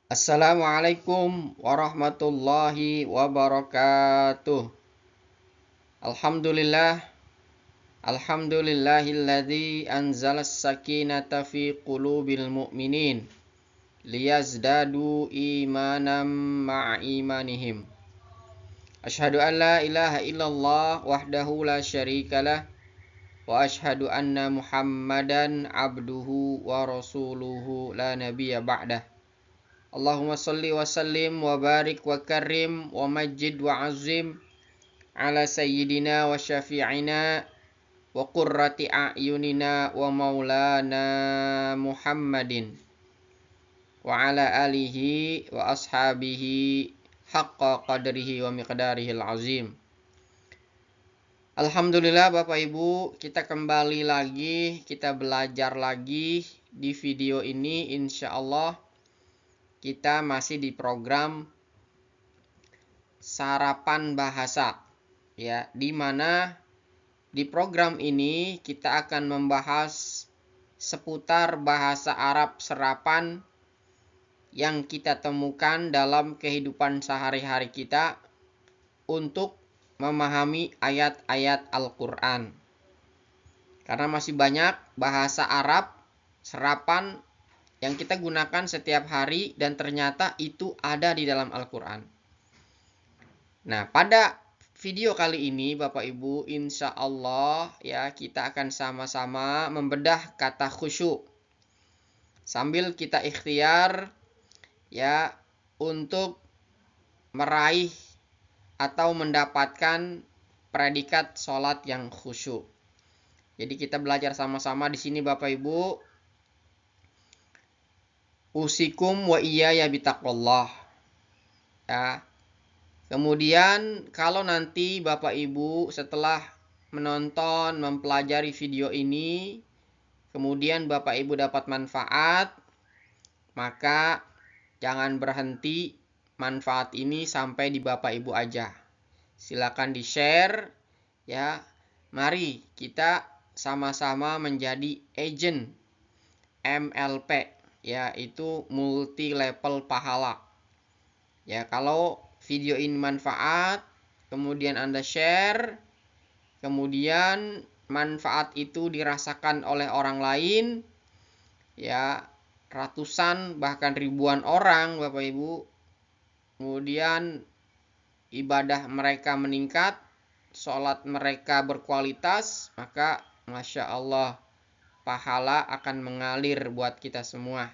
Assalamualaikum warahmatullahi wabarakatuh. Alhamdulillah, alhamdulillahilladzi anzalas sakinata fi qulubil mu'minin liyazdadu imanam ma'a imanihim. Asyhadu an la ilaha illallah wahdahu la syarikalah wa asyhadu anna Muhammadan abduhu wa rasuluhu la nabiyya ba'dah. Allahumma salli wa sallim wa barik wa karim wa majid wa azim ala sayyidina wa syafi'ina wa qurrati a'yunina wa maulana Muhammadin wa ala alihi wa ashabihi haqqa qadrihi wa miqdarihil azim. Alhamdulillah Bapak Ibu, kita kembali lagi, kita belajar lagi di video ini. Insya Allah kita masih di program sarapan bahasa, ya, di mana di program ini kita akan membahas seputar bahasa Arab serapan yang kita temukan dalam kehidupan sehari-hari kita untuk memahami ayat-ayat Al-Quran. Karena masih banyak bahasa Arab serapan yang kita gunakan setiap hari dan ternyata itu ada di dalam Al-Quran. Nah, pada video kali ini Bapak Ibu, insya Allah ya kita akan sama-sama membedah kata khusyuk. Sambil kita ikhtiar ya untuk meraih atau mendapatkan predikat sholat yang khusyuk. Jadi kita belajar sama-sama di sini Bapak Ibu. Usikum wa iyaya bitaqwallah. Ya. Kemudian kalau nanti Bapak Ibu setelah menonton, mempelajari video ini, kemudian Bapak Ibu dapat manfaat, maka jangan berhenti manfaat ini sampai di Bapak Ibu aja. Silakan di-share ya. Mari kita sama-sama menjadi agent MLP, yaitu multi level pahala. Ya, kalau video ini manfaat, kemudian Anda share, kemudian manfaat itu dirasakan oleh orang lain, ya, ratusan bahkan ribuan orang Bapak Ibu. Kemudian ibadah mereka meningkat, sholat mereka berkualitas, maka Masya Allah pahala akan mengalir buat kita semua.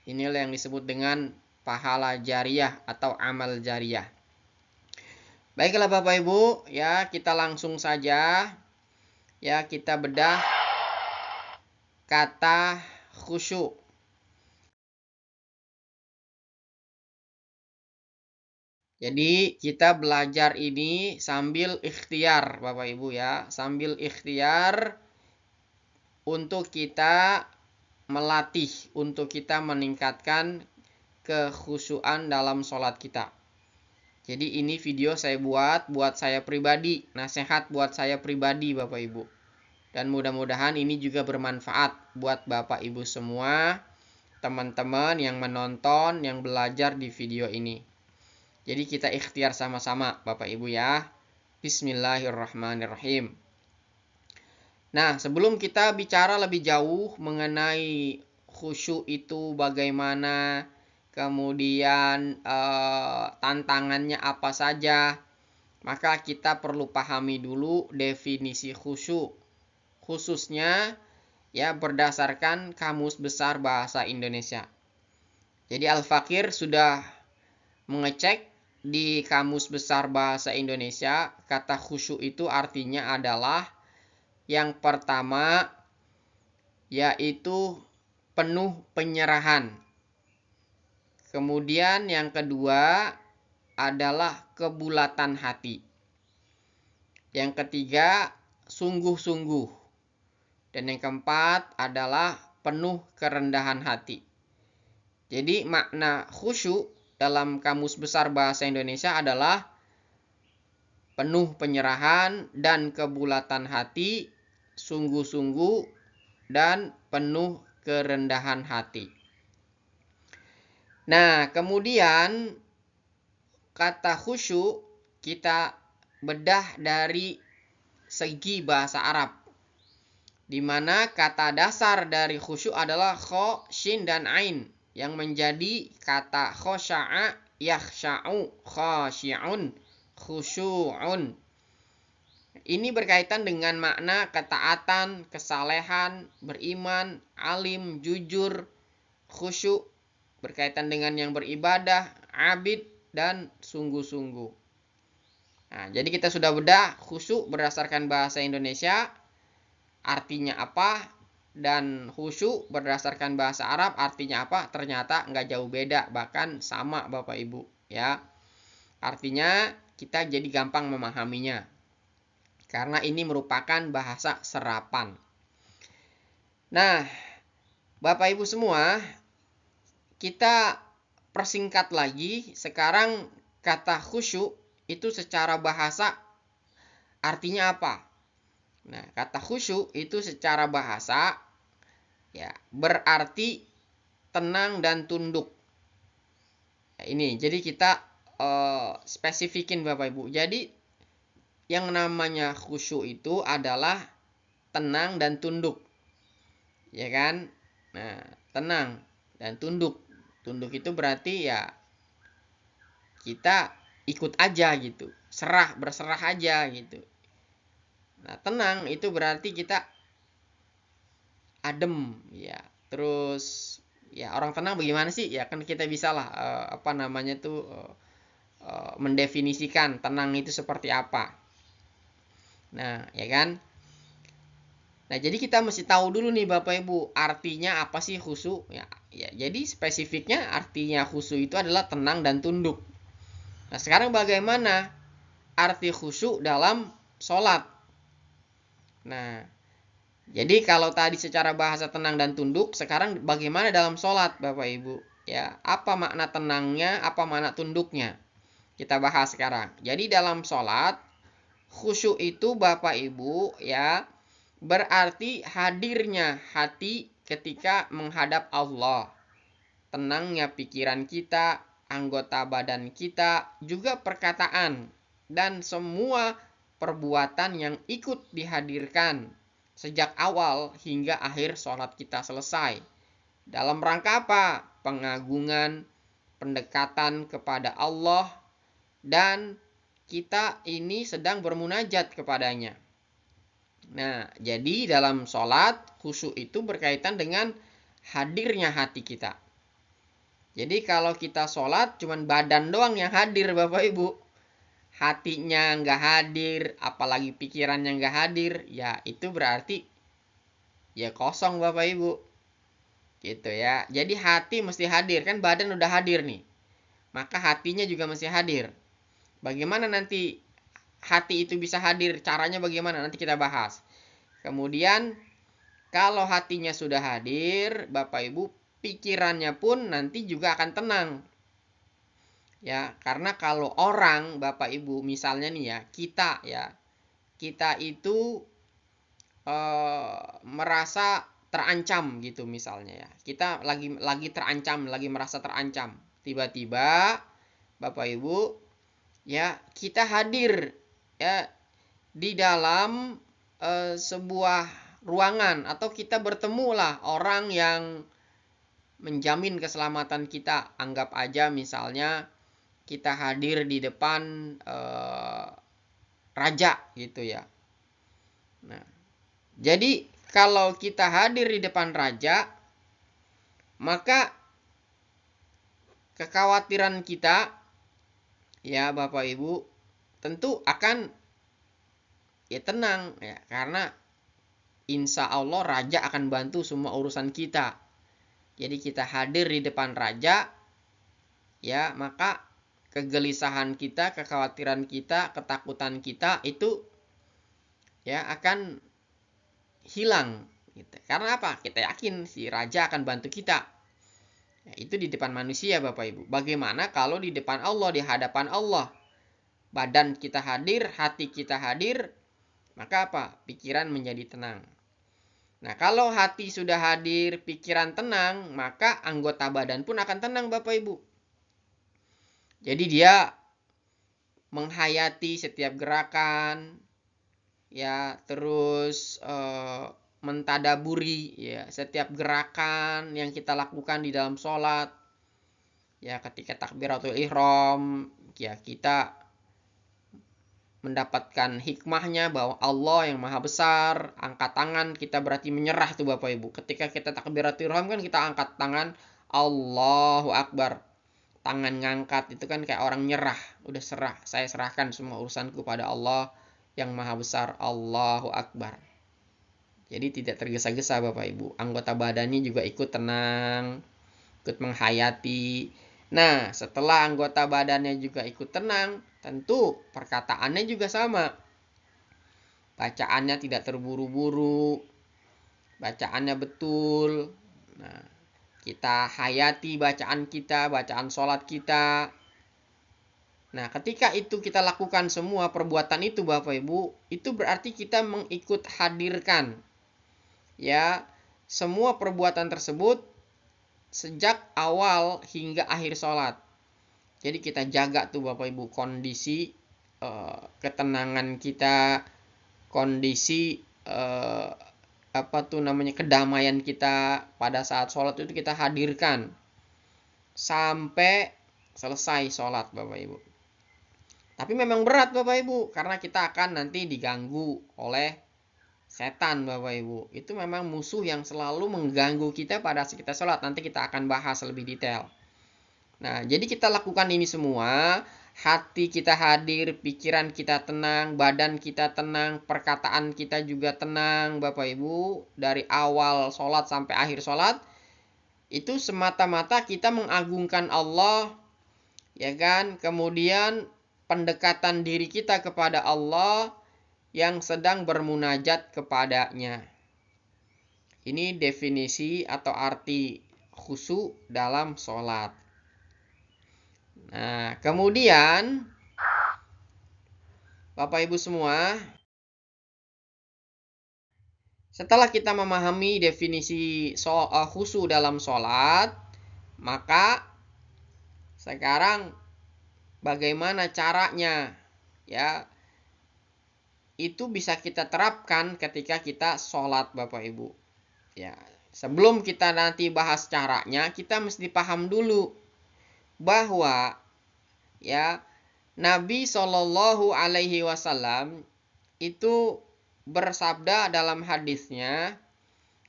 Inilah yang disebut dengan pahala jariyah atau amal jariyah. Baiklah Bapak Ibu, ya kita langsung saja ya kita bedah kata khusyuk. Jadi kita belajar ini sambil ikhtiar Bapak Ibu ya, sambil ikhtiar untuk kita melatih, untuk kita meningkatkan kekhusyuan dalam sholat kita. Jadi ini video saya buat saya pribadi, nasihat buat saya pribadi Bapak Ibu. Dan mudah-mudahan ini juga bermanfaat buat Bapak Ibu semua, teman-teman yang menonton, yang belajar di video ini. Jadi kita ikhtiar sama-sama Bapak Ibu ya. Bismillahirrahmanirrahim. Nah, sebelum kita bicara lebih jauh mengenai khusyuk itu bagaimana, kemudian tantangannya apa saja, maka kita perlu pahami dulu definisi khusyuk. Khususnya ya berdasarkan Kamus Besar Bahasa Indonesia. Jadi Al-Fakir sudah mengecek di Kamus Besar Bahasa Indonesia, kata khusyuk itu artinya adalah yang pertama yaitu penuh penyerahan. Kemudian yang kedua adalah kebulatan hati. Yang ketiga sungguh-sungguh. Dan yang keempat adalah penuh kerendahan hati. Jadi makna khusyuk dalam Kamus Besar Bahasa Indonesia adalah penuh penyerahan dan kebulatan hati, sungguh-sungguh, dan penuh kerendahan hati. Nah, kemudian kata khusyuk kita bedah dari segi bahasa Arab, di mana kata dasar dari khusyuk adalah kho, shin, dan ain, yang menjadi kata khosya'a, yakhsya'u, khosyi'un, khusyu'un. Ini berkaitan dengan makna ketaatan, kesalehan, beriman, alim, jujur, khusyuk, berkaitan dengan yang beribadah, abid, dan sungguh-sungguh. Nah, jadi kita sudah bedah khusyuk berdasarkan bahasa Indonesia, artinya apa, dan khusyuk berdasarkan bahasa Arab artinya apa. Ternyata nggak jauh beda, bahkan sama Bapak Ibu ya. Artinya kita jadi gampang memahaminya, karena ini merupakan bahasa serapan. Nah, Bapak Ibu semua, kita persingkat lagi. Sekarang kata khusyuk itu secara bahasa artinya apa? Nah, kata khusyuk itu secara bahasa ya berarti tenang dan tunduk. Nah, ini jadi kita spesifikin Bapak Ibu. Jadi yang namanya khusyuk itu adalah tenang dan tunduk. Ya kan? Nah, tenang dan tunduk. Tunduk itu berarti ya kita ikut aja gitu. Berserah aja gitu. Nah, tenang itu berarti kita adem ya. Terus ya, orang tenang bagaimana sih? Ya kan kita bisalah mendefinisikan tenang itu seperti apa. Nah, ya kan? Nah, jadi kita mesti tahu dulu nih Bapak Ibu, artinya apa sih khusyuk? Ya, jadi spesifiknya artinya khusyuk itu adalah tenang dan tunduk. Nah, sekarang bagaimana arti khusyuk dalam sholat? Nah, jadi kalau tadi secara bahasa tenang dan tunduk, sekarang bagaimana dalam sholat Bapak Ibu? Ya, apa makna tenangnya, apa makna tunduknya? Kita bahas sekarang. Jadi dalam sholat, khusyuk itu Bapak Ibu ya, berarti hadirnya hati ketika menghadap Allah. Tenangnya pikiran kita, anggota badan kita, juga perkataan, dan semua perbuatan yang ikut dihadirkan sejak awal hingga akhir sholat kita selesai. Dalam rangka apa? Pengagungan, pendekatan kepada Allah, dan kita ini sedang bermunajat kepadanya. Nah, jadi dalam sholat, khusyuk itu berkaitan dengan hadirnya hati kita. Jadi kalau kita sholat, cuman badan doang yang hadir Bapak Ibu. Hatinya nggak hadir, apalagi pikirannya nggak hadir, ya itu berarti ya kosong Bapak Ibu. Gitu ya. Jadi hati mesti hadir, kan badan udah hadir nih. Maka hatinya juga mesti hadir. Bagaimana nanti hati itu bisa hadir? Caranya bagaimana? Nanti kita bahas. Kemudian kalau hatinya sudah hadir, Bapak Ibu, pikirannya pun nanti juga akan tenang. Ya, karena kalau orang, Bapak Ibu, misalnya nih ya, kita itu merasa terancam gitu misalnya ya. Kita lagi terancam, lagi merasa terancam. Tiba-tiba Bapak Ibu, ya, kita hadir ya di dalam sebuah ruangan, atau kita bertemulah orang yang menjamin keselamatan kita. Anggap aja misalnya kita hadir di depan raja gitu ya. Nah, jadi kalau kita hadir di depan raja, maka kekhawatiran kita ya Bapak Ibu tentu akan ya tenang ya, karena insya Allah raja akan bantu semua urusan kita. Jadi kita hadir di depan raja, ya, maka kegelisahan kita, kekhawatiran kita, ketakutan kita itu ya akan hilang. Gitu. Karena apa? Kita yakin si raja akan bantu kita. Ya, itu di depan manusia Bapak Ibu. Bagaimana kalau di depan Allah, di hadapan Allah? Badan kita hadir, hati kita hadir, maka apa? Pikiran menjadi tenang. Nah, kalau hati sudah hadir, pikiran tenang, maka anggota badan pun akan tenang Bapak Ibu. Jadi dia menghayati setiap gerakan, ya, terus mentadaburi ya setiap gerakan yang kita lakukan di dalam sholat. Ya, ketika takbiratul ihram, ya kita mendapatkan hikmahnya bahwa Allah yang maha besar. Angkat tangan kita berarti menyerah tuh Bapak Ibu. Ketika kita takbiratul ihram kan kita angkat tangan, Allahu Akbar. Tangan ngangkat itu kan kayak orang nyerah, udah serah, saya serahkan semua urusanku pada Allah yang maha besar, Allahu Akbar. Jadi tidak tergesa-gesa Bapak Ibu. Anggota badannya juga ikut tenang, ikut menghayati. Nah, setelah anggota badannya juga ikut tenang, tentu perkataannya juga sama. Bacaannya tidak terburu-buru, bacaannya betul. Nah, kita hayati bacaan kita, bacaan sholat kita. Nah, ketika itu kita lakukan semua perbuatan itu Bapak Ibu, itu berarti kita mengikut hadirkan ya semua perbuatan tersebut sejak awal hingga akhir sholat. Jadi kita jaga tuh Bapak Ibu kondisi ketenangan kita, kondisi kedamaian kita pada saat sholat itu kita hadirkan sampai selesai sholat Bapak Ibu. Tapi memang berat Bapak Ibu, karena kita akan nanti diganggu oleh setan Bapak Ibu. Itu memang musuh yang selalu mengganggu kita pada saat kita sholat. Nanti kita akan bahas lebih detail. Nah, jadi kita lakukan ini semua. Hati kita hadir, pikiran kita tenang, badan kita tenang, perkataan kita juga tenang Bapak Ibu. Dari awal sholat sampai akhir sholat. Itu semata-mata kita mengagungkan Allah. Ya kan? Kemudian pendekatan diri kita kepada Allah yang sedang bermunajat kepadanya. Ini definisi atau arti khusyuk dalam sholat. Nah, kemudian Bapak Ibu semua, setelah kita memahami definisi khusyuk dalam sholat, maka sekarang bagaimana caranya ya itu bisa kita terapkan ketika kita sholat Bapak Ibu. Ya, sebelum kita nanti bahas caranya, kita mesti paham dulu bahwa ya Nabi Shallallahu Alaihi Wasallam itu bersabda dalam hadisnya,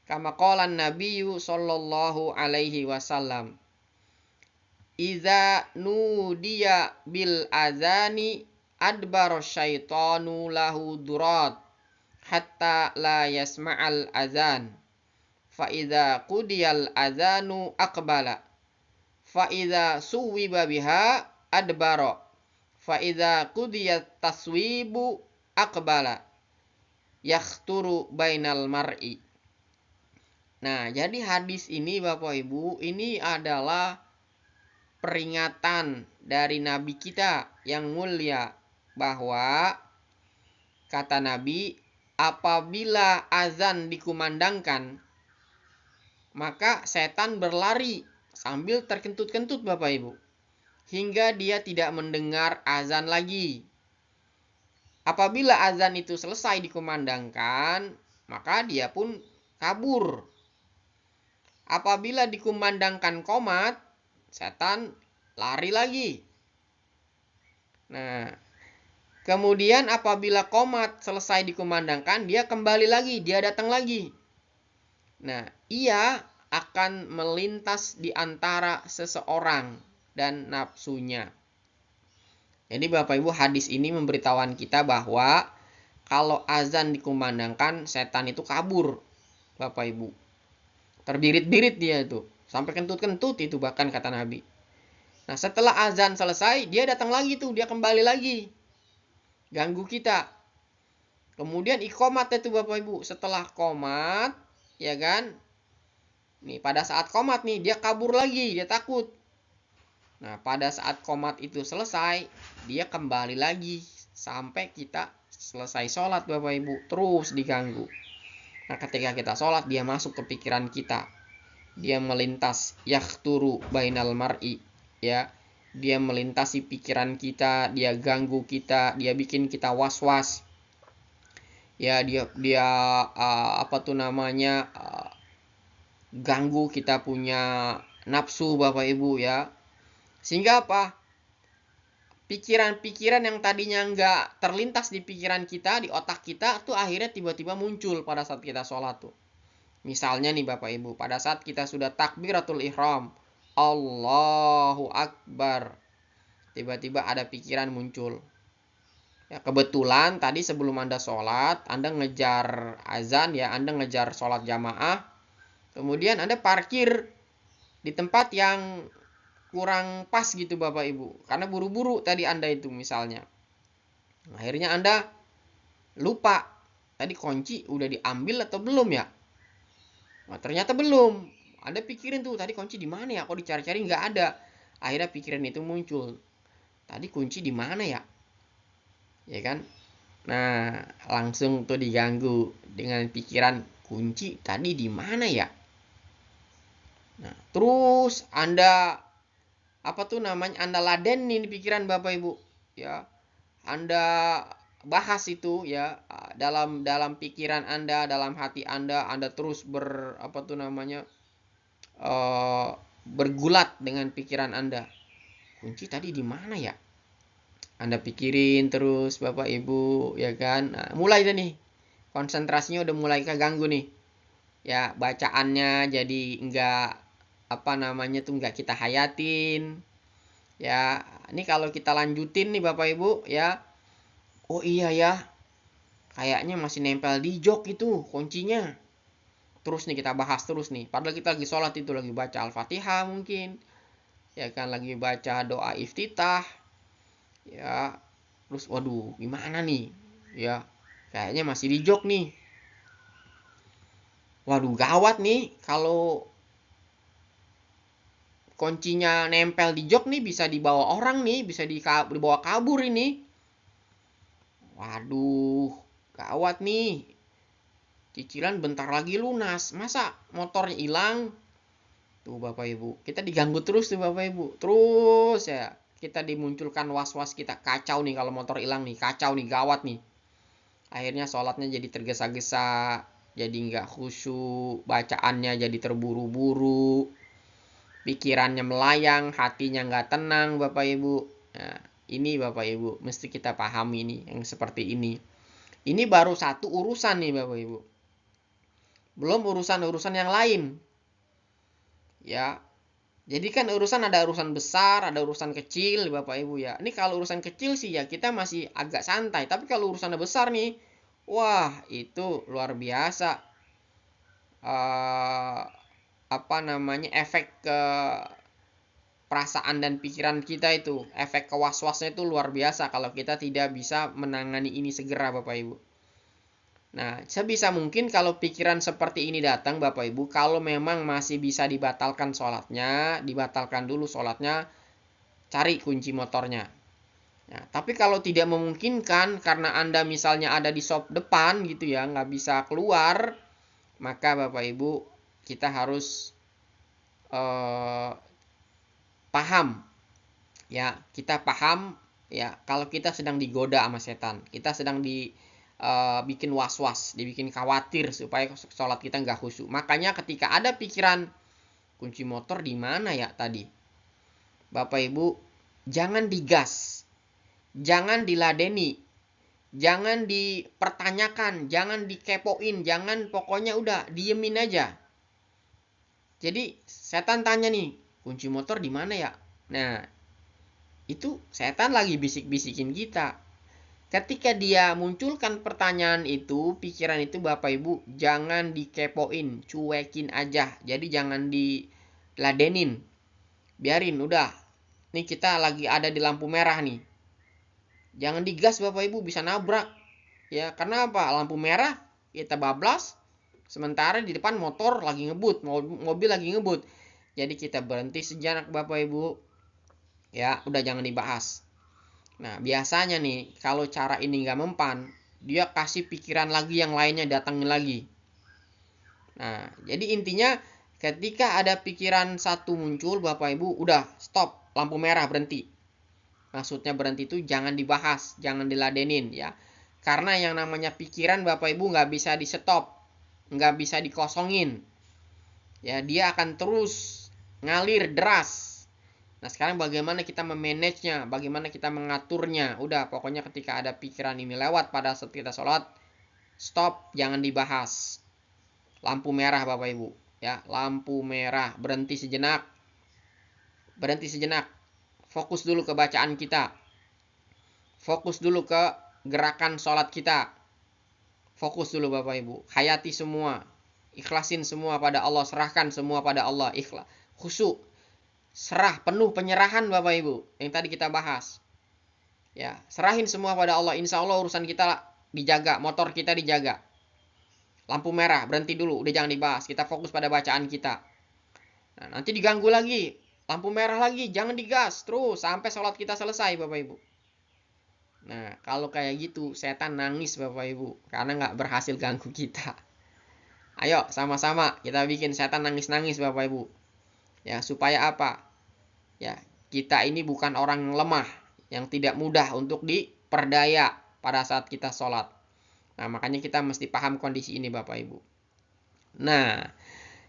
kama qala Nabiyyu Shallallahu Alaihi Wasallam, Iza nudiya bil azani adbaro syaitanu lahu durat hatta la yasma'al azan fa idza qudiyal azanu aqbala fa idza suwiba biha adbaro fa idza qudiyat taswibu aqbala yakhturu bainal mar'i. Nah, jadi hadis ini Bapak Ibu, ini adalah peringatan dari Nabi kita yang mulia bahwa kata Nabi, apabila azan dikumandangkan, maka setan berlari sambil terkentut-kentut Bapak Ibu, hingga dia tidak mendengar azan lagi. Apabila azan itu selesai dikumandangkan, maka dia pun kabur. Apabila dikumandangkan qomat, setan lari lagi. Nah, kemudian apabila qomat selesai dikumandangkan, dia kembali lagi, dia datang lagi. Nah, ia akan melintas di antara seseorang dan nafsunya. Jadi Bapak Ibu, hadis ini memberitahuan kita bahwa kalau azan dikumandangkan, setan itu kabur Bapak Ibu. Terbirit-birit dia itu, sampai kentut-kentut itu bahkan kata Nabi. Nah, setelah azan selesai, dia datang lagi tuh, dia kembali lagi. Ganggu kita. Kemudian iqomat itu Bapak Ibu, setelah qomat, ya kan? Nih, pada saat qomat nih, dia kabur lagi, dia takut. Nah, pada saat qomat itu selesai, dia kembali lagi sampai kita selesai sholat Bapak Ibu, terus diganggu. Nah, ketika kita sholat, dia masuk ke pikiran kita. Dia melintas, yahturu bainal mar'i, ya. Dia melintasi pikiran kita, dia ganggu kita, dia bikin kita was-was. Ya, dia ganggu kita punya nafsu, Bapak Ibu, ya. Sehingga apa? Pikiran-pikiran yang tadinya nggak terlintas di pikiran kita, di otak kita, tuh akhirnya tiba-tiba muncul pada saat kita sholat tuh. Misalnya nih Bapak Ibu, pada saat kita sudah takbiratul ihram, Allahu Akbar, tiba-tiba ada pikiran muncul. Ya, kebetulan tadi sebelum Anda sholat, Anda ngejar azan, ya, Anda ngejar sholat jamaah, kemudian Anda parkir di tempat yang kurang pas gitu Bapak Ibu, karena buru-buru tadi Anda itu misalnya. Akhirnya Anda lupa, tadi kunci udah diambil atau belum ya? Nah, ternyata belum. Anda pikirin tuh, tadi kunci di mana ya? Kok dicari-cari nggak ada. Akhirnya pikiran itu muncul. Tadi kunci di mana ya? Ya kan? Nah, langsung tuh diganggu dengan pikiran, kunci tadi di mana ya? Nah, terus Anda Anda ladenin di pikiran Bapak Ibu, ya. Anda bahas itu, ya, dalam pikiran Anda, dalam hati Anda terus bergulat dengan pikiran Anda. Kunci tadi di mana ya? Anda pikirin terus Bapak Ibu, ya kan? Nah, mulai deh nih. Konsentrasinya udah mulai keganggu nih. Ya, bacaannya jadi nggak kita hayatin. Ya, ini kalau kita lanjutin nih Bapak Ibu, ya. Oh iya ya, kayaknya masih nempel di jok itu kuncinya. Terus nih kita bahas terus nih. Padahal kita lagi sholat itu, lagi baca Al-Fatihah mungkin. Ya kan, lagi baca doa iftitah. Ya, terus waduh gimana nih? Ya, kayaknya masih di jok nih. Waduh gawat nih, kalau kuncinya nempel di jok nih, bisa dibawa orang nih, bisa dibawa kabur ini. Waduh, gawat nih. Cicilan bentar lagi lunas. Masa motornya hilang? Tuh Bapak Ibu, kita diganggu terus tuh Bapak Ibu. Terus ya, kita dimunculkan was-was, kita kacau nih kalau motor hilang nih, kacau nih, gawat nih. Akhirnya sholatnya jadi tergesa-gesa, jadi nggak khusyuk, bacaannya jadi terburu-buru, pikirannya melayang, hatinya nggak tenang Bapak Ibu. Nah, ini Bapak Ibu, mesti kita pahami nih yang seperti ini. Ini baru satu urusan nih Bapak Ibu. Belum urusan-urusan yang lain. Ya. Jadi kan ada urusan besar, ada urusan kecil Bapak Ibu ya. Ini kalau urusan kecil sih ya kita masih agak santai. Tapi kalau urusan besar nih, wah itu luar biasa. Efek ke perasaan dan pikiran kita itu, efek kewas-wasnya itu luar biasa kalau kita tidak bisa menangani ini segera Bapak Ibu. Nah, sebisa mungkin kalau pikiran seperti ini datang Bapak Ibu, kalau memang masih bisa dibatalkan sholatnya, dibatalkan dulu sholatnya, cari kunci motornya. Nah, tapi kalau tidak memungkinkan karena Anda misalnya ada di shop depan gitu ya, nggak bisa keluar, maka Bapak Ibu kita harus paham. Ya, kita paham ya kalau kita sedang digoda sama setan, kita sedang bikin was-was, dibikin khawatir supaya sholat kita nggak khusyuk. Makanya ketika ada pikiran kunci motor di mana ya tadi, Bapak Ibu jangan digas, jangan diladeni, jangan dipertanyakan, jangan dikepoin, jangan, pokoknya udah diemin aja. Jadi setan tanya nih, kunci motor di mana ya? Nah, itu setan lagi bisik-bisikin kita. Ketika dia munculkan pertanyaan itu, pikiran itu Bapak Ibu, jangan dikepoin, cuekin aja. Jadi jangan diladenin. Biarin, udah. Nih kita lagi ada di lampu merah nih. Jangan digas Bapak Ibu, bisa nabrak. Ya, karena apa? Lampu merah, kita bablas. Sementara di depan motor lagi ngebut, mobil lagi ngebut. Jadi kita berhenti sejenak Bapak Ibu. Ya, udah jangan dibahas. Nah, biasanya nih, kalau cara ini nggak mempan, dia kasih pikiran lagi yang lainnya datangin lagi. Nah, jadi intinya ketika ada pikiran satu muncul, Bapak Ibu, udah stop, lampu merah, berhenti. Maksudnya berhenti itu jangan dibahas, jangan diladenin ya. Karena yang namanya pikiran Bapak Ibu nggak bisa di stop, nggak bisa dikosongin. Ya, dia akan terus ngalir deras. Nah, sekarang bagaimana kita memanagenya, bagaimana kita mengaturnya. Udah, pokoknya ketika ada pikiran ini lewat pada saat kita sholat, stop, jangan dibahas. Lampu merah Bapak Ibu. Ya, lampu merah, berhenti sejenak. Berhenti sejenak. Fokus dulu ke bacaan kita. Fokus dulu ke gerakan sholat kita. Fokus dulu Bapak Ibu. Hayati semua. Ikhlasin semua pada Allah. Serahkan semua pada Allah. Ikhlas. Khusyuk. Serah, penuh penyerahan Bapak Ibu. Yang tadi kita bahas. Ya, serahin semua pada Allah. Insya Allah urusan kita dijaga. Motor kita dijaga. Lampu merah, berhenti dulu. Udah jangan dibahas. Kita fokus pada bacaan kita. Nah, nanti diganggu lagi. Lampu merah lagi. Jangan digas. Terus sampai sholat kita selesai Bapak Ibu. Nah, kalau kayak gitu, setan nangis Bapak Ibu. Karena nggak berhasil ganggu kita. Ayo, sama-sama kita bikin setan nangis-nangis Bapak Ibu. Ya, supaya apa? Ya, kita ini bukan orang yang lemah. Yang tidak mudah untuk diperdaya pada saat kita sholat. Nah, makanya kita mesti paham kondisi ini Bapak Ibu. Nah,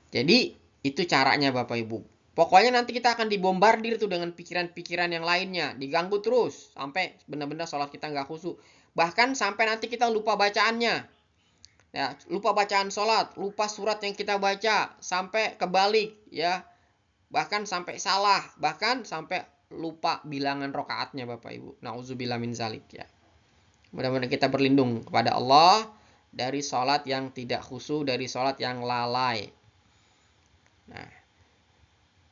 jadi itu caranya Bapak Ibu. Pokoknya nanti kita akan dibombardir tuh dengan pikiran-pikiran yang lainnya. Diganggu terus. Sampai benar-benar sholat kita nggak khusyuk. Bahkan sampai nanti kita lupa bacaannya. Ya, lupa bacaan sholat. Lupa surat yang kita baca. Sampai kebalik. Ya, bahkan sampai salah. Bahkan sampai lupa bilangan rokaatnya Bapak Ibu. Nauzubillah min zalik ya. Mudah-mudahan kita berlindung kepada Allah dari sholat yang tidak khusyuk, dari sholat yang lalai. Nah,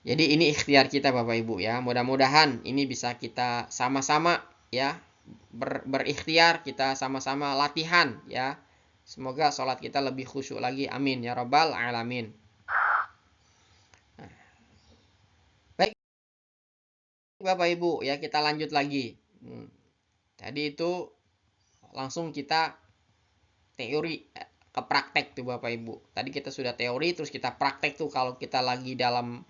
jadi ini ikhtiar kita Bapak Ibu ya. Mudah-mudahan ini bisa kita sama-sama ya berikhtiar, kita sama-sama latihan ya. Semoga sholat kita lebih khusyuk lagi. Amin ya rabbal alamin. Nah, baik Bapak Ibu ya, kita lanjut lagi. Tadi itu langsung kita teori ke praktek tuh Bapak Ibu. Tadi kita sudah teori, terus kita praktek tuh kalau kita lagi dalam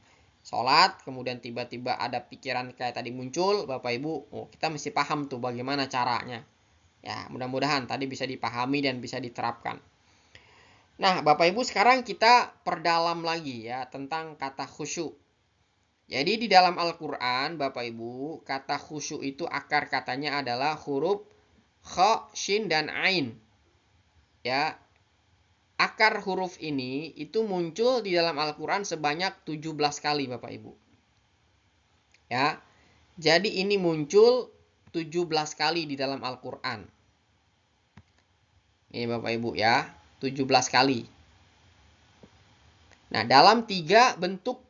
sholat, kemudian tiba-tiba ada pikiran kayak tadi muncul, Bapak Ibu, kita mesti paham tuh bagaimana caranya. Ya, mudah-mudahan tadi bisa dipahami dan bisa diterapkan. Nah, Bapak Ibu, sekarang kita perdalam lagi ya tentang kata khusyuk. Jadi di dalam Al-Quran, Bapak Ibu, kata khusyuk itu akar katanya adalah huruf kha, shin, dan ain. Ya, akar huruf ini itu muncul di dalam Al-Quran sebanyak 17 kali Bapak Ibu. Ya, jadi ini muncul 17 kali di dalam Al-Quran. Ini Bapak Ibu ya, 17 kali. Nah, dalam 3 bentuk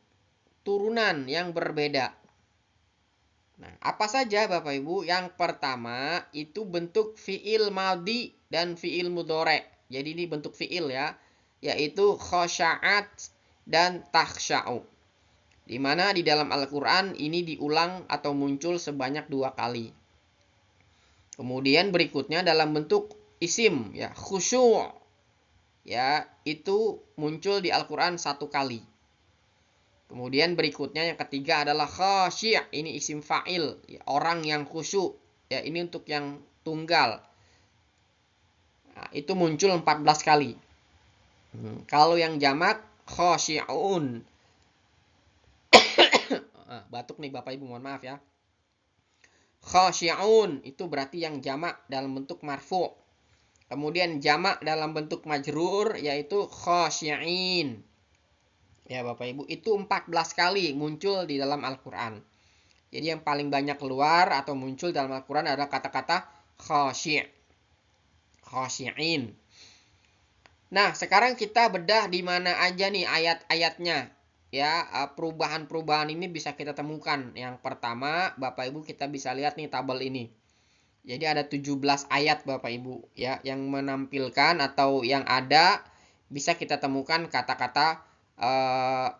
turunan yang berbeda. Nah, apa saja Bapak Ibu? Yang pertama itu bentuk fi'il madhi dan fi'il mudhari'. Jadi ini bentuk fi'il ya, yaitu khosya'at dan takhsya'u. Di mana di dalam Al-Quran ini diulang atau muncul sebanyak 2 kali. Kemudian berikutnya dalam bentuk isim ya, khusyu'. Ya, itu muncul di Al-Quran 1 kali. Kemudian berikutnya yang ketiga adalah khasyi'. Ini isim fa'il, ya, orang yang khusyuk. Ya, ini untuk yang tunggal. Nah, itu muncul 14 kali. Kalau yang jamak khasyi'un. Batuk nih Bapak Ibu, mohon maaf ya. Khasyi'un itu berarti yang jamak dalam bentuk marfu'. Kemudian jamak dalam bentuk majrur yaitu khasyi'in. Ya Bapak Ibu, itu 14 kali muncul di dalam Al-Quran. Jadi yang paling banyak keluar atau muncul dalam Al-Quran adalah kata-kata khasyi'. Khasyi'in. Nah, sekarang kita bedah di mana aja nih ayat-ayatnya. Ya, perubahan-perubahan ini bisa kita temukan. Yang pertama, Bapak Ibu kita bisa lihat nih tabel ini. Jadi ada 17 ayat Bapak Ibu ya yang menampilkan atau yang ada bisa kita temukan kata-kata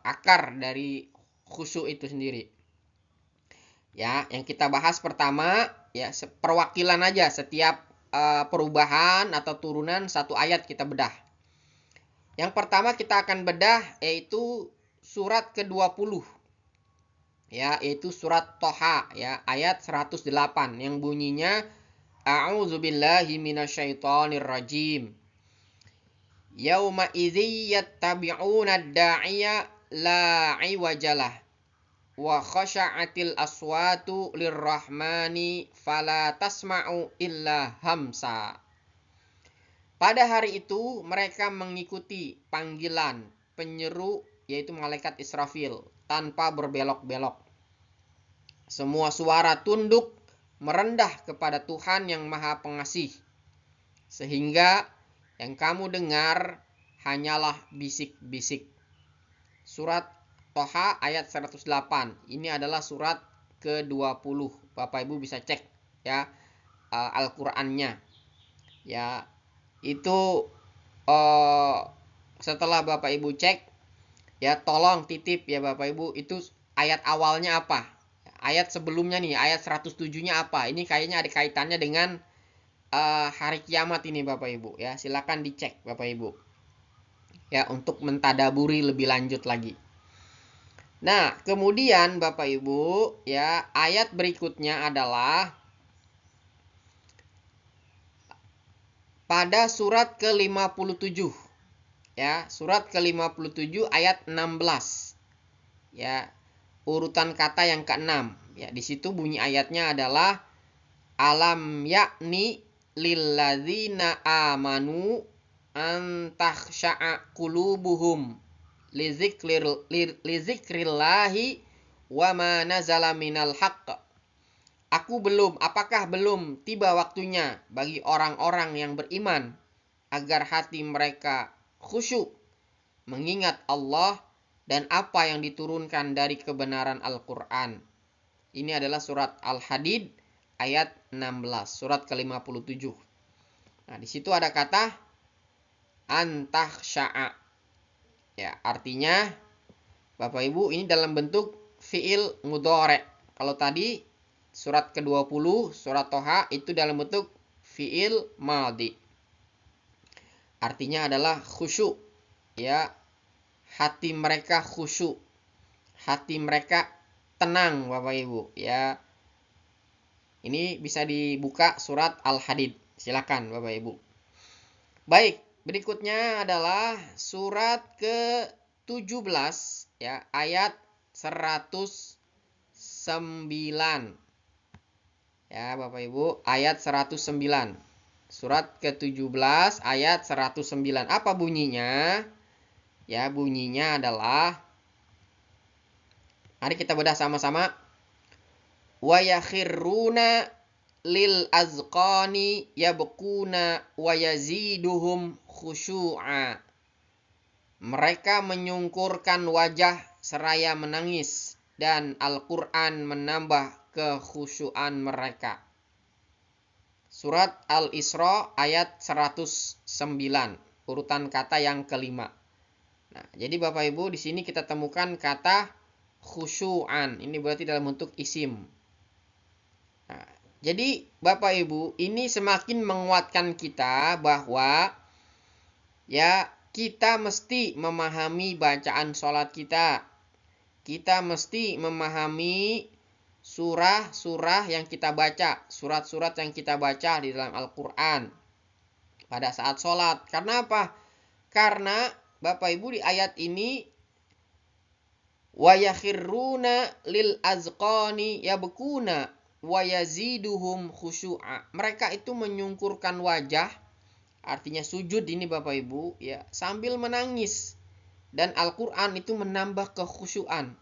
akar dari khusyuk itu sendiri. Ya, yang kita bahas pertama ya perwakilan aja setiap perubahan atau turunan satu ayat kita bedah. Yang pertama kita akan bedah yaitu surat ke-20. Ya, yaitu surat Thaha ya, ayat 108 yang bunyinya A'udzubillahi minasyaitonir rajim. Yauma idzi yattabi'una ad-da'iya la iwajalah wa khasha'atil aswatu lirrahmani fala tasma'u illa hamsa. Pada hari itu mereka mengikuti panggilan penyeru yaitu malaikat Israfil tanpa berbelok-belok. Semua suara tunduk merendah kepada Tuhan yang Maha Pengasih. Sehingga yang kamu dengar hanyalah bisik-bisik. Surat Thaha ayat 108. Ini adalah surat ke-20. Bapak Ibu bisa cek ya Al-Qur'annya. Ya, itu setelah Bapak Ibu cek ya, tolong titip ya Bapak Ibu, itu ayat awalnya apa? Ayat sebelumnya nih, ayat 107-nya apa? Ini kayaknya ada kaitannya dengan hari kiamat ini Bapak Ibu ya. Silakan dicek Bapak Ibu. Ya, untuk mentadaburi lebih lanjut lagi. Nah, kemudian Bapak Ibu ya, ayat berikutnya adalah pada surat ke-57. Ya, surat ke-57 ayat 16. Ya, urutan kata yang ke-6. Ya, di situ bunyi ayatnya adalah alam yakni lilladzina amanu an takhsha'a qulubuhum lizikrillahi wa ma nazala minal haqq. Apakah belum tiba waktunya bagi orang-orang yang beriman agar hati mereka khusyuk mengingat Allah dan apa yang diturunkan dari kebenaran Al-Qur'an. Ini adalah surat Al-Hadid ayat 16, surat ke-57. Nah, di situ ada kata antakhsha'a. Ya, artinya Bapak Ibu ini dalam bentuk fiil mudhari'. Kalau tadi surat ke-20, surat Thaha itu dalam bentuk fiil madhi. Artinya adalah khusyuk. Ya, hati mereka khusyuk. Hati mereka tenang Bapak Ibu ya. Ini bisa dibuka surat Al-Hadid. Silakan Bapak Ibu. Baik, berikutnya adalah surat ke-17 ya, ayat 109. Ya, Bapak Ibu, ayat 109. Surat ke-17 ayat 109. Apa bunyinya? Ya, bunyinya adalah, mari kita bedah sama-sama. Wa yakhirruna lil azqani yabkuna wa yaziduhum khusyu'a. Mereka menyungkurkan wajah seraya menangis dan Al-Qur'an menambah kekhusyuan mereka. Surat Al-Isra ayat 109, urutan kata yang kelima. Nah, jadi Bapak Ibu di sini kita temukan kata khusyu'an. Ini berarti dalam bentuk isim. Nah, jadi Bapak Ibu ini semakin menguatkan kita bahwa ya kita mesti memahami bacaan sholat kita. Kita mesti memahami surah-surah yang kita baca, surat-surat yang kita baca di dalam Al-Qur'an pada saat sholat. Karena apa? Karena Bapak Ibu di ayat ini wa yakhirruna lil azqani yabkuna wa yaziduhum khusyu'a. Mereka itu menyungkurkan wajah, artinya sujud ini Bapak Ibu ya, sambil menangis. Dan Al-Qur'an itu menambah kekhusyuan.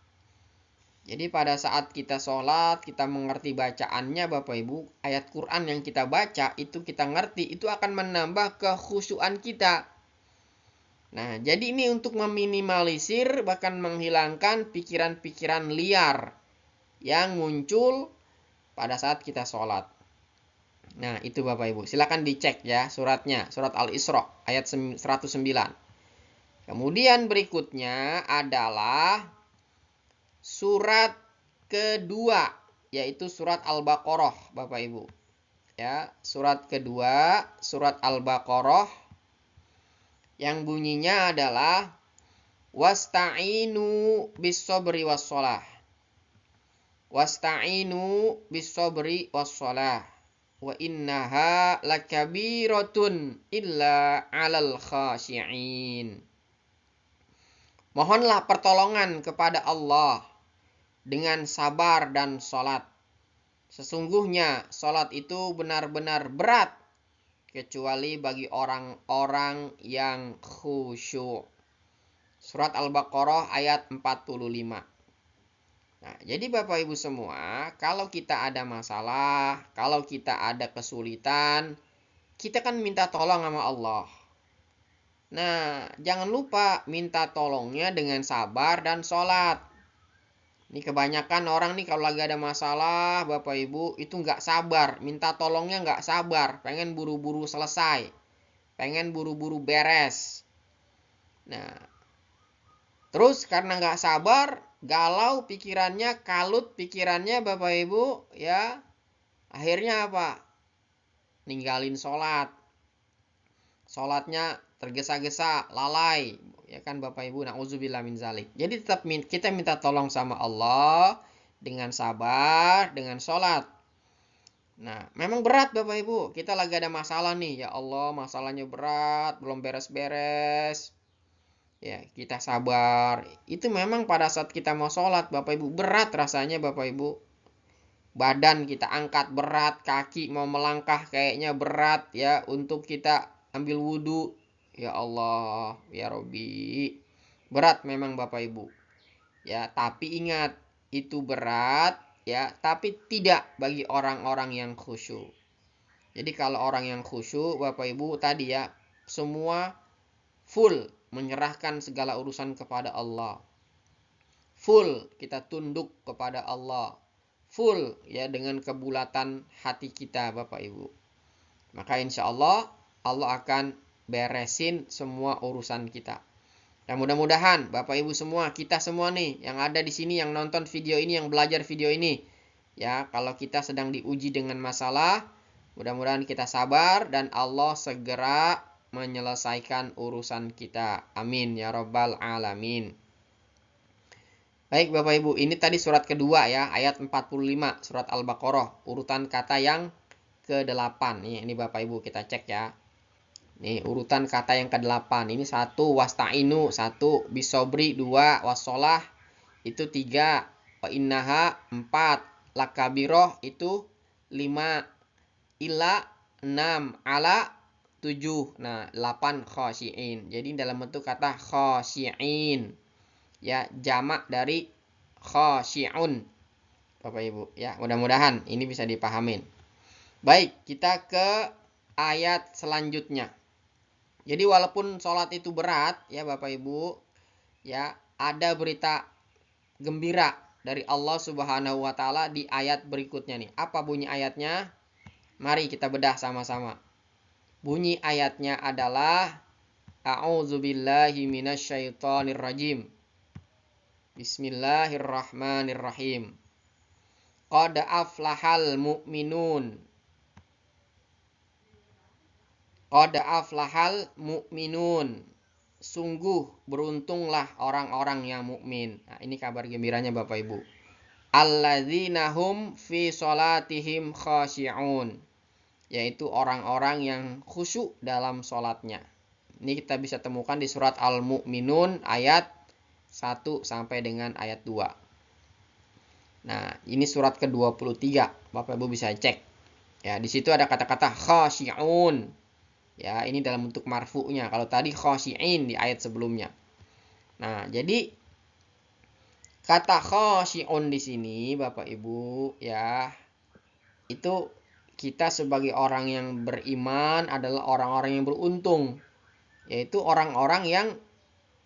Jadi pada saat kita sholat, kita mengerti bacaannya Bapak Ibu, ayat Quran yang kita baca itu kita ngerti, itu akan menambah kekhusyuan kita. Nah, jadi ini untuk meminimalisir bahkan menghilangkan pikiran-pikiran liar yang muncul pada saat kita sholat. Nah, itu Bapak Ibu. Silakan dicek ya suratnya, surat Al-Isra ayat 109. Kemudian berikutnya adalah surat kedua, yaitu surat Al-Baqarah Bapak Ibu. Ya, surat kedua, surat Al-Baqarah Yang bunyinya adalah wasta'inu bis-sabri was-shalah. Wasta'inu bis-sabri was-shalah. Wa innaha lakabiratun illa 'alal khashi'in. Mohonlah pertolongan kepada Allah dengan sabar dan sholat. Sesungguhnya sholat itu benar-benar berat, kecuali bagi orang-orang yang khusyuk. Surat Al-Baqarah ayat 45. Nah, jadi Bapak Ibu semua, kalau kita ada masalah, kalau kita ada kesulitan, kita kan minta tolong sama Allah. Nah, jangan lupa minta tolongnya dengan sabar dan sholat. Ini kebanyakan orang nih kalau lagi ada masalah, Bapak Ibu, itu nggak sabar. Minta tolongnya nggak sabar. Pengen buru-buru selesai. Pengen buru-buru beres. Nah, terus karena nggak sabar, galau pikirannya, kalut pikirannya Bapak Ibu, ya. Akhirnya apa? Ninggalin sholat. Sholatnya tergesa-gesa, lalai, ya kan Bapak Ibu, na'udzubillah min zalik. Jadi tetap kita minta tolong sama Allah dengan sabar, dengan sholat. Nah, memang berat Bapak Ibu, kita lagi ada masalah nih, ya Allah masalahnya berat, belum beres-beres. Ya, kita sabar. Itu memang pada saat kita mau sholat Bapak Ibu, berat rasanya Bapak Ibu. Badan kita angkat berat, kaki mau melangkah kayaknya berat ya, untuk kita ambil wudhu. Ya Allah, ya Robbi. Berat memang Bapak Ibu. Ya, tapi ingat, itu berat ya, tapi tidak bagi orang-orang yang khusyuk. Jadi kalau orang yang khusyuk Bapak Ibu tadi ya, semua full menyerahkan segala urusan kepada Allah. Full kita tunduk kepada Allah. Full ya dengan kebulatan hati kita Bapak Ibu. Maka insya Allah Allah akan beresin semua urusan kita. Dan mudah-mudahan Bapak Ibu semua, kita semua nih yang ada di sini, yang nonton video ini, yang belajar video ini, ya kalau kita sedang diuji dengan masalah, mudah-mudahan kita sabar dan Allah segera menyelesaikan urusan kita. Amin ya rabbal alamin. Baik Bapak Ibu, ini tadi surat kedua ya, ayat 45 surat Al-Baqarah, urutan kata yang ke-8. Ini Bapak Ibu kita cek ya. Nih urutan kata yang ke-8. Ini 1 wasta'inu, 1 bisobri, 2 wassolah, itu 3, wa innaha 4, lakabiroh itu 5, ila 6, ala 7. Nah, 8 khasyi'in. Jadi dalam bentuk kata khasyi'in. Ya, jamak dari khasyi'un. Bapak Ibu, ya, mudah-mudahan ini bisa dipahamin. Baik, kita ke ayat selanjutnya. Jadi walaupun sholat itu berat, ya Bapak Ibu, ya ada berita gembira dari Allah Subhanahu wa Ta'ala di ayat berikutnya nih. Apa bunyi ayatnya? Mari kita bedah sama-sama. Bunyi ayatnya adalah A'udzubillahi minasyaitonirrajim. Bismillahirrahmanirrahim. Qad aflahal mu'minun. Qad aflahal mu'minun. Sungguh beruntunglah orang-orang yang mukmin. Nah, ini kabar gembiranya Bapak Ibu. Alladzina hum fi sholatihim khasyi'un. Yaitu orang-orang yang khusyuk dalam sholatnya. Ini kita bisa temukan di surat Al-Mu'minun ayat 1 sampai dengan ayat 2. Nah, ini surat ke-23. Bapak Ibu bisa cek. Ya, di situ ada kata-kata khasyi'un. Ya, ini dalam bentuk marfu'nya. Kalau tadi khasyi'in di ayat sebelumnya. Nah, jadi kata khasyi'un di sini Bapak Ibu ya, itu kita sebagai orang yang beriman adalah orang-orang yang beruntung. Yaitu orang-orang yang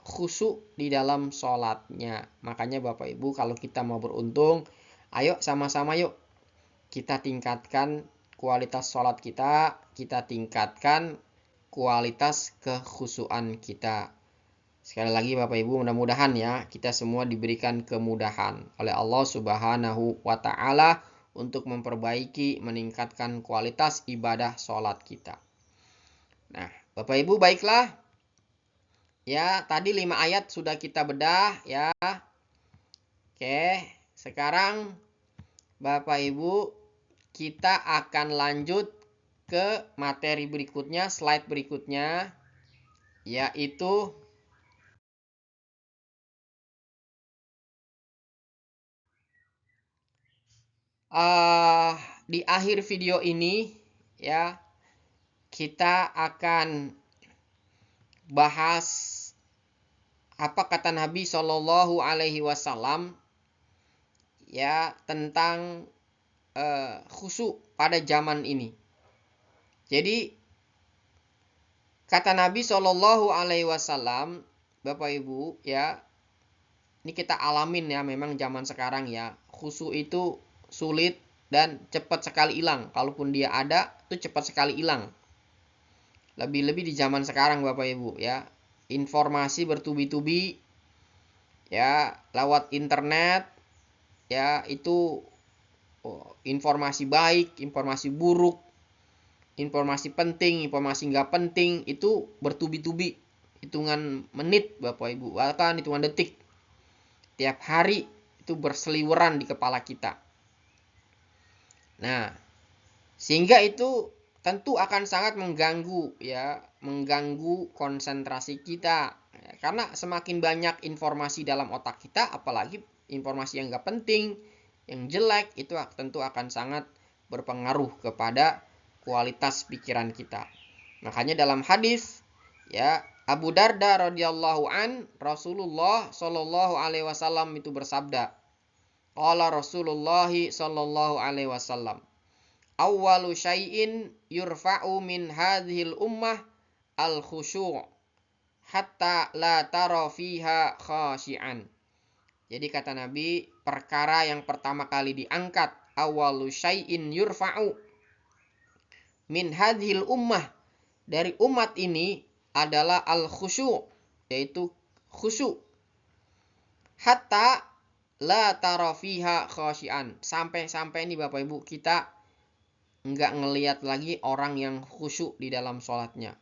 khusyuk di dalam sholatnya. Makanya Bapak Ibu kalau kita mau beruntung, ayo sama-sama yuk kita tingkatkan kualitas sholat kita tingkatkan kualitas kekhusyuan kita. Sekali lagi Bapak Ibu, mudah-mudahan ya kita semua diberikan kemudahan oleh Allah Subhanahu wa Ta'ala untuk memperbaiki, meningkatkan kualitas ibadah sholat kita. Nah, Bapak Ibu baiklah. Ya, tadi 5 ayat sudah kita bedah ya. Oke, sekarang Bapak Ibu kita akan lanjut ke materi berikutnya, slide berikutnya, yaitu di akhir video ini ya kita akan bahas apa kata Nabi Shallallahu Alaihi Wasallam ya tentang khusyuk pada zaman ini. Jadi kata Nabi Shallallahu Alaihi Wasallam, Bapak Ibu ya, ini kita alamin ya, memang zaman sekarang ya, khusyuk itu sulit dan cepat sekali hilang. Kalaupun dia ada, itu cepat sekali hilang. Lebih-lebih di zaman sekarang Bapak Ibu ya, informasi bertubi-tubi ya, lewat internet ya, itu informasi baik, informasi buruk, informasi penting, informasi nggak penting, itu bertubi-tubi, hitungan menit Bapak Ibu, bahkan hitungan detik. Tiap hari itu berseliweran di kepala kita. Nah, sehingga itu tentu akan sangat mengganggu ya, mengganggu konsentrasi kita. Ya, karena semakin banyak informasi dalam otak kita, apalagi informasi yang nggak penting, yang jelek, itu tentu akan sangat berpengaruh kepada kualitas pikiran kita. Makanya dalam hadis ya Abu Darda radhiyallahu an, Rasulullah shallallahu alaihi wasallam itu bersabda, qala Rasulullah shallallahu alaihi wasallam, awwalu syai'in yurfa'u min hadhil ummah al khusyu' hatta la tara fiha khashi'an. Jadi kata Nabi, perkara yang pertama kali diangkat, awwalu syai'in yurfa'u min hadhil ummah, dari umat ini adalah al khusyu', yaitu khusyuk. Hatta la tara fiha khashi'an, sampai ini Bapak Ibu kita nggak ngelihat lagi orang yang khusyuk di dalam sholatnya.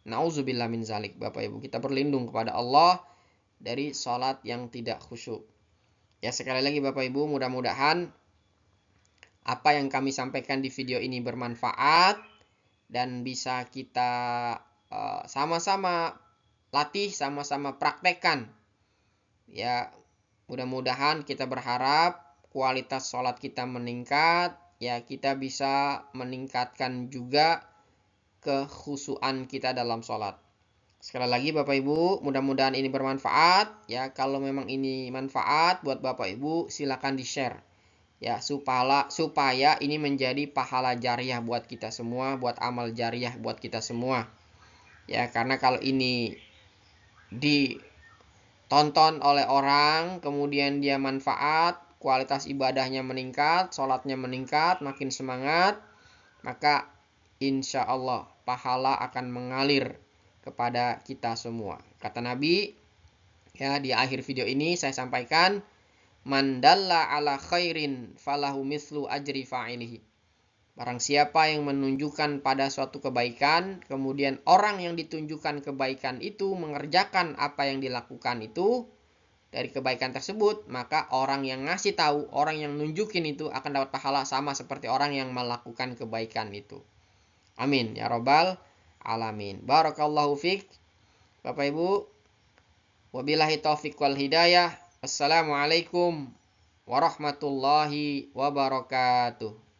Nauzubillah min zalik Bapak Ibu, kita berlindung kepada Allah dari sholat yang tidak khusyuk. Ya sekali lagi Bapak Ibu, mudah-mudahan apa yang kami sampaikan di video ini bermanfaat dan bisa kita sama-sama latih, sama-sama praktekkan. Ya mudah-mudahan kita berharap kualitas sholat kita meningkat, ya kita bisa meningkatkan juga kekhusyuan kita dalam sholat. Sekali lagi Bapak Ibu, mudah-mudahan ini bermanfaat. Ya kalau memang ini manfaat buat Bapak Ibu, silakan di-share. Ya supaya ini menjadi pahala jariah buat kita semua, buat amal jariah buat kita semua. Ya karena kalau ini ditonton oleh orang, kemudian dia manfaat, kualitas ibadahnya meningkat, sholatnya meningkat, makin semangat, maka insya Allah pahala akan mengalir kepada kita semua. Kata Nabi, ya di akhir video ini saya sampaikan, man dalla ala khairin falahu mislu ajri fa'ilihi. Barang siapa yang menunjukkan pada suatu kebaikan, kemudian orang yang ditunjukkan kebaikan itu mengerjakan apa yang dilakukan itu dari kebaikan tersebut, maka orang yang ngasih tahu, orang yang nunjukin itu akan dapat pahala sama seperti orang yang melakukan kebaikan itu. Amin ya robbal alamin. Barakallahu fiik Bapak Ibu. Wabillahi taufiq wal hidayah. Assalamualaikum warahmatullahi wabarakatuh.